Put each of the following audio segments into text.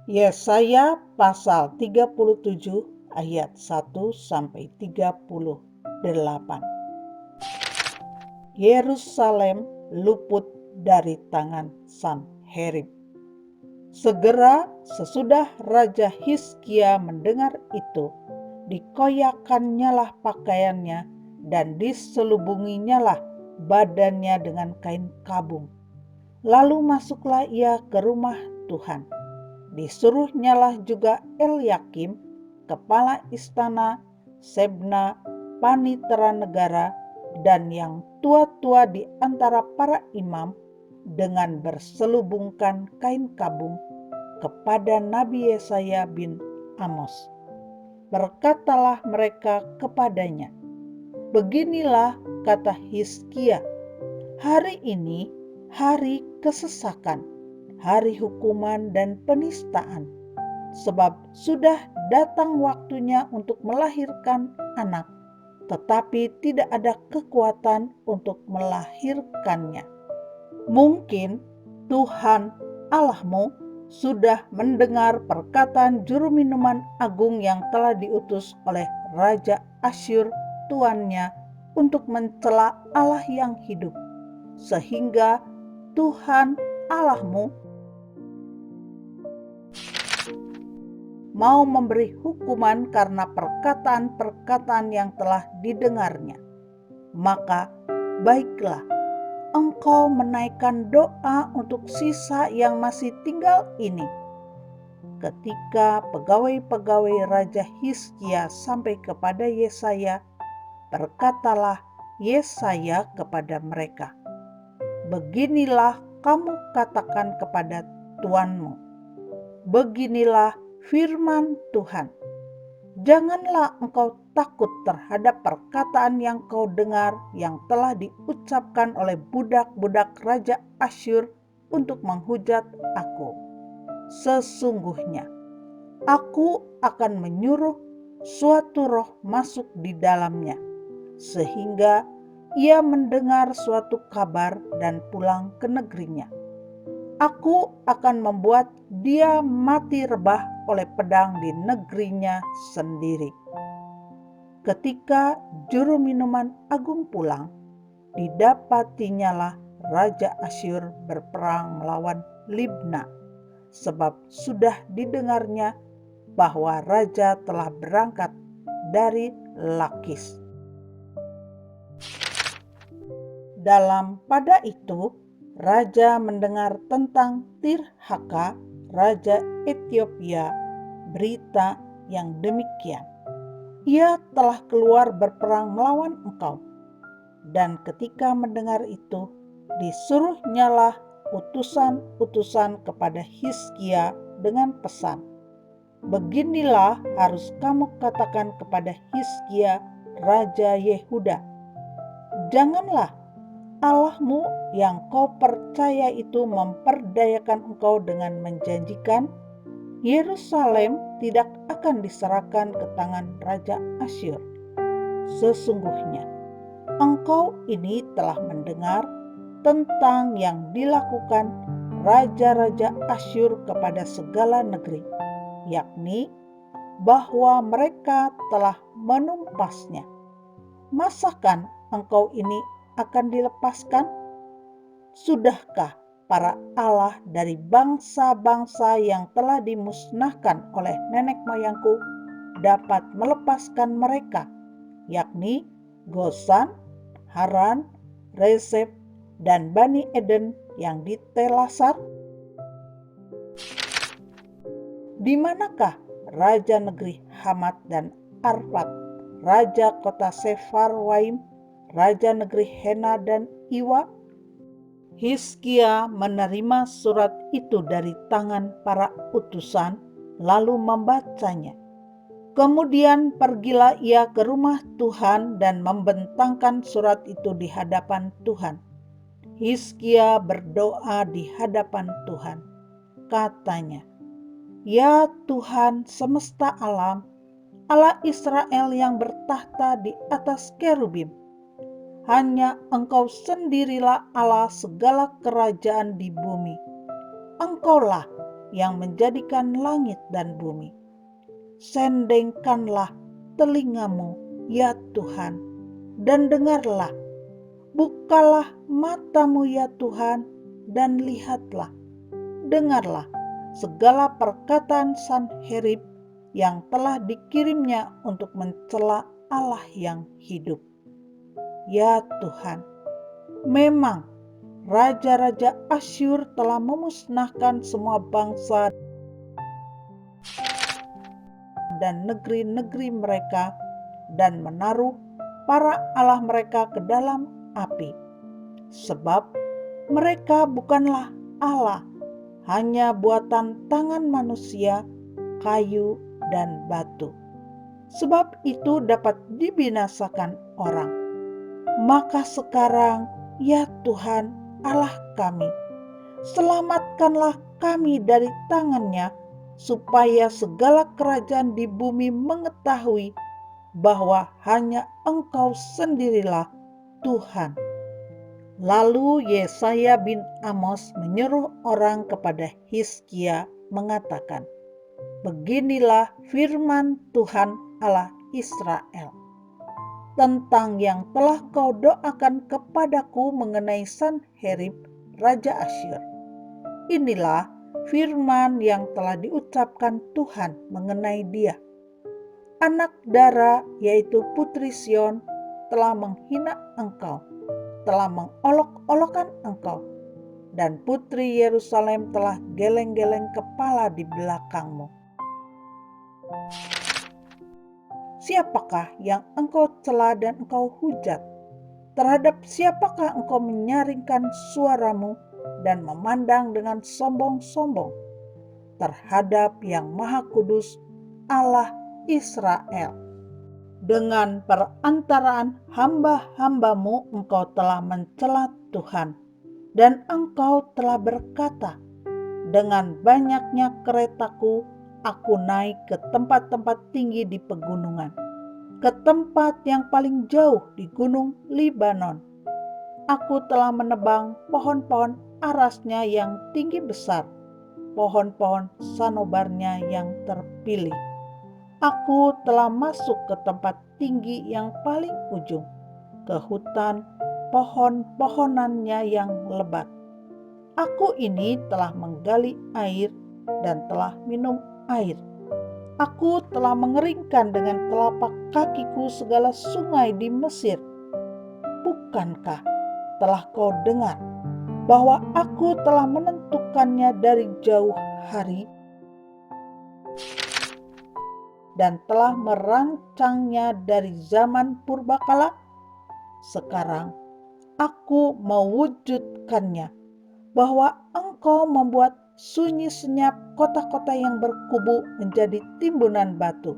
Yesaya pasal 37 ayat 1-38. Yerusalem luput dari tangan Sanherib. Segera sesudah Raja Hizkia mendengar itu, dikoyakkannyalah pakaiannya dan diselubunginyalah badannya dengan kain kabung. Lalu masuklah ia ke rumah Tuhan. Disuruhnyalah juga Elyakim, kepala istana, Sebna, panitera negara, dan yang tua-tua di antara para imam, dengan berselubungkan kain kabung kepada Nabi Yesaya bin Amos. Berkatalah mereka kepadanya, "Beginilah kata Hizkia, hari ini hari kesesakan, hari hukuman dan penistaan, sebab sudah datang waktunya untuk melahirkan anak, tetapi tidak ada kekuatan untuk melahirkannya. Mungkin Tuhan Allahmu sudah mendengar perkataan juru minuman agung yang telah diutus oleh Raja Asyur tuannya untuk mencela Allah yang hidup, sehingga Tuhan Allahmu mau memberi hukuman karena perkataan-perkataan yang telah didengarnya. Maka baiklah, engkau menaikkan doa untuk sisa yang masih tinggal ini." Ketika pegawai-pegawai Raja Hizkia sampai kepada Yesaya, berkatalah Yesaya kepada mereka, "Beginilah kamu katakan kepada tuanmu, beginilah firman Tuhan. Janganlah engkau takut terhadap perkataan yang kau dengar yang telah diucapkan oleh budak-budak Raja Asyur untuk menghujat aku. Sesungguhnya aku akan menyuruh suatu roh masuk di dalamnya, sehingga ia mendengar suatu kabar dan pulang ke negerinya. Aku akan membuat dia mati rebah oleh pedang di negerinya sendiri." Ketika juru minuman agung pulang, didapatinyalah Raja Asyur berperang melawan Libna, sebab sudah didengarnya bahwa raja telah berangkat dari Lakis. Pada itu, raja mendengar tentang Tirhaka, raja Ethiopia, berita yang demikian, "Ia telah keluar berperang melawan engkau." Dan ketika mendengar itu, disuruhnyalah utusan-utusan kepada Hizkia dengan pesan, "Beginilah harus kamu katakan kepada Hizkia, raja Yehuda, janganlah Allahmu yang kau percaya itu memperdayakan engkau dengan menjanjikan Yerusalem tidak akan diserahkan ke tangan Raja Asyur. Sesungguhnya engkau ini telah mendengar tentang yang dilakukan raja-raja Asyur kepada segala negeri, yakni bahwa mereka telah menumpasnya. Masakan engkau ini akan dilepaskan? Sudahkah para Allah dari bangsa-bangsa yang telah dimusnahkan oleh nenek moyangku dapat melepaskan mereka, yakni Gosan, Haran, Rezef, dan Bani Eden yang di Telasar? Di manakah raja negeri Hamat dan Arfad, raja kota Sefarwaim, raja negeri Hena dan Iwa?" Hizkia menerima surat itu dari tangan para utusan, lalu membacanya. Kemudian pergilah ia ke rumah Tuhan dan membentangkan surat itu di hadapan Tuhan. Hizkia berdoa di hadapan Tuhan. Katanya, "Ya Tuhan semesta alam, Allah Israel yang bertahta di atas kerubim, hanya Engkau sendirilah Allah segala kerajaan di bumi. Engkaulah yang menjadikan langit dan bumi. Sendengkanlah telingamu, ya Tuhan, dan dengarlah. Bukalah matamu, ya Tuhan, dan lihatlah. Dengarlah segala perkataan Sanherib yang telah dikirimnya untuk mencela Allah yang hidup. Ya Tuhan, memang raja-raja Asyur telah memusnahkan semua bangsa dan negeri-negeri mereka dan menaruh para allah mereka ke dalam api. Sebab mereka bukanlah Allah, hanya buatan tangan manusia, kayu dan batu. Sebab itu dapat dibinasakan orang. Maka sekarang, ya Tuhan Allah kami, selamatkanlah kami dari tangannya, supaya segala kerajaan di bumi mengetahui bahwa hanya Engkau sendirilah Tuhan. Lalu Yesaya bin Amos menyuruh orang kepada Hizkia mengatakan, beginilah firman Tuhan Allah Israel tentang yang telah kau doakan kepadaku mengenai Sanherib Raja Asyur. Inilah firman yang telah diucapkan Tuhan mengenai dia. Anak dara, yaitu Putri Sion, telah menghina engkau, telah mengolok-olokkan engkau, dan Putri Yerusalem telah geleng-geleng kepala di belakangmu. Siapakah yang engkau cela dan engkau hujat? Terhadap siapakah engkau menyaringkan suaramu dan memandang dengan sombong-sombong? Terhadap yang Maha Kudus, Allah Israel. Dengan perantaraan hamba-hambamu engkau telah mencela Tuhan, dan engkau telah berkata, dengan banyaknya keretaku aku naik ke tempat-tempat tinggi di pegunungan, ke tempat yang paling jauh di gunung Libanon. Aku telah menebang pohon-pohon arasnya yang tinggi besar, pohon-pohon sanobarnya yang terpilih. Aku telah masuk ke tempat tinggi yang paling ujung, ke hutan pohon-pohonannya yang lebat. Aku ini telah menggali air dan telah minum air. Aku telah mengeringkan dengan telapak kakiku segala sungai di Mesir. Bukankah telah kau dengar bahwa aku telah menentukannya dari jauh hari dan telah merancangnya dari zaman purbakala? Sekarang aku mewujudkannya, bahwa engkau membuat sunyi senyap kota-kota yang berkubu menjadi timbunan batu,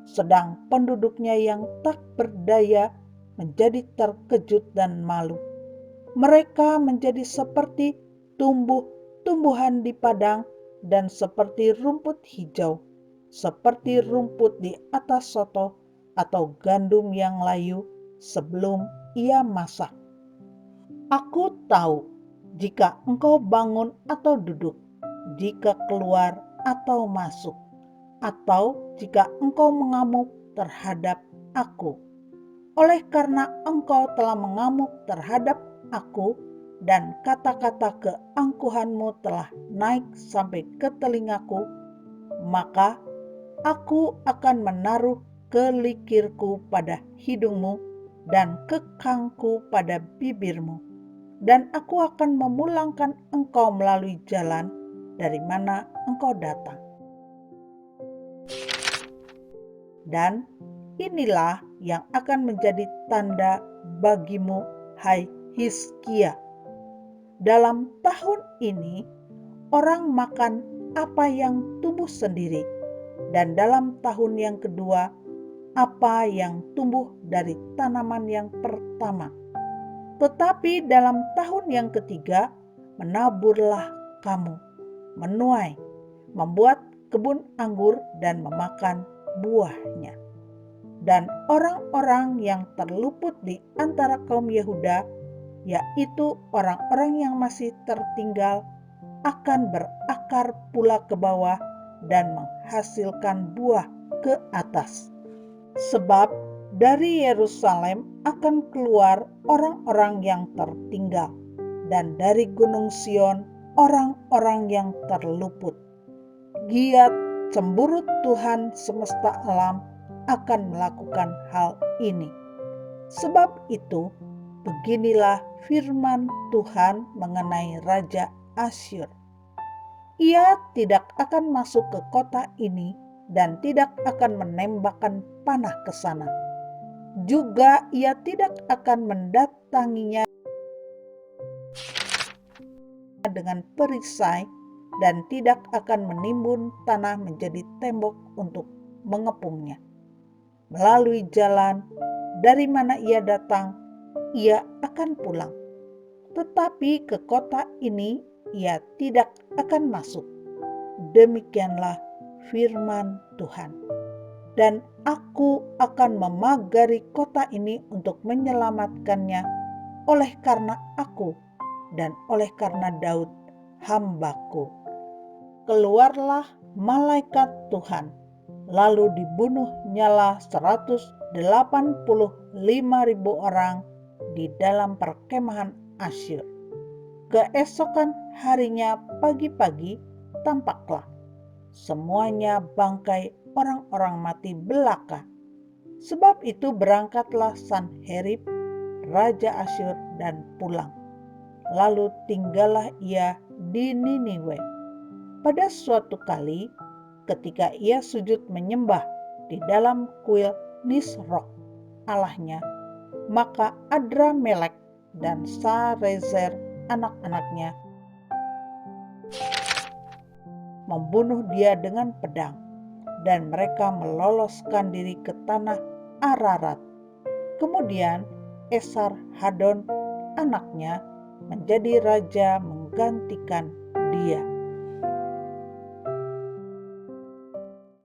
sedang penduduknya yang tak berdaya menjadi terkejut dan malu. Mereka menjadi seperti tumbuh-tumbuhan di padang dan seperti rumput hijau, seperti rumput di atas soto atau gandum yang layu sebelum ia masak. Aku tahu jika engkau bangun atau duduk, jika keluar atau masuk, atau jika engkau mengamuk terhadap aku. Oleh karena engkau telah mengamuk terhadap aku, dan kata-kata keangkuhanmu telah naik sampai ke telingaku, maka aku akan menaruh kelikirku pada hidungmu dan kekangku pada bibirmu, dan aku akan memulangkan engkau melalui jalan dari mana engkau datang. Dan inilah yang akan menjadi tanda bagimu, hai Hizkia. Dalam tahun ini orang makan apa yang tumbuh sendiri, dan dalam tahun yang kedua apa yang tumbuh dari tanaman yang pertama. Tetapi dalam tahun yang ketiga menaburlah kamu, menuai, membuat kebun anggur dan memakan buahnya. Dan orang-orang yang terluput di antara kaum Yehuda, yaitu orang-orang yang masih tertinggal, akan berakar pula ke bawah dan menghasilkan buah ke atas. Sebab dari Yerusalem akan keluar orang-orang yang tertinggal, dan dari Gunung Sion orang-orang yang terluput. Giat cemburut Tuhan semesta alam akan melakukan hal ini. Sebab itu, beginilah firman Tuhan mengenai Raja Asyur. Ia tidak akan masuk ke kota ini dan tidak akan menembakkan panah ke sana. Juga ia tidak akan mendatanginya dengan perisai dan tidak akan menimbun tanah menjadi tembok untuk mengepungnya. Melalui jalan dari mana ia datang, ia akan pulang. Tetapi ke kota ini ia tidak akan masuk. Demikianlah firman Tuhan. Dan aku akan memagari kota ini untuk menyelamatkannya oleh karena aku dan oleh karena Daud hambaku. Keluarlah malaikat Tuhan, lalu dibunuhnyalah 185.000 orang di dalam perkemahan Asyur. Keesokan harinya pagi-pagi tampaklah semuanya bangkai orang-orang mati belaka. Sebab itu berangkatlah Sanherib, Raja Asyur, dan pulang. Lalu tinggallah ia di Niniwe. Pada suatu kali, ketika ia sujud menyembah di dalam kuil Nisrok, Allahnya, maka Adramelek dan Sarezer anak-anaknya membunuh dia dengan pedang, dan mereka meloloskan diri ke tanah Ararat. Kemudian Esar Hadon anaknya menjadi raja menggantikan dia.